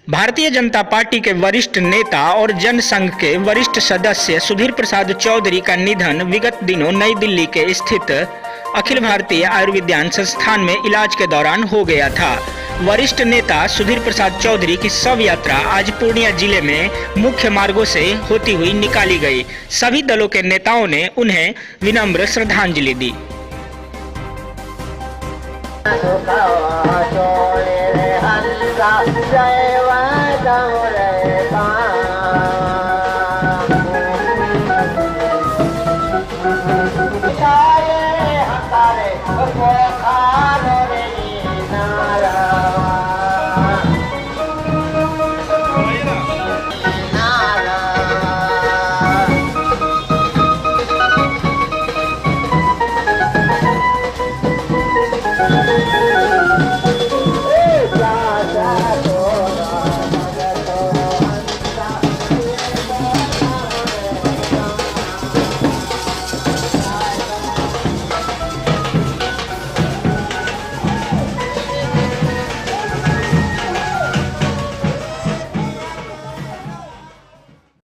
Bharatiya Janata party के वरिष्ठ नेता और जनसंघ के वरिष्ठ सदस्य सुधीर प्रसाद चौधरी का निधन विगत दिनों नई दिल्ली के स्थित अखिल भारतीय आयुर्विज्ञान संस्थान में इलाज के दौरान हो गया था। वरिष्ठ नेता सुधीर प्रसाद चौधरी की शव यात्रा आज पूर्णिया जिले में मुख्य मार्गों से होती हुई निकाली गई। सभी दलों के नेताओं ने उन्हें विनम्र श्रद्धांजलि दी। जय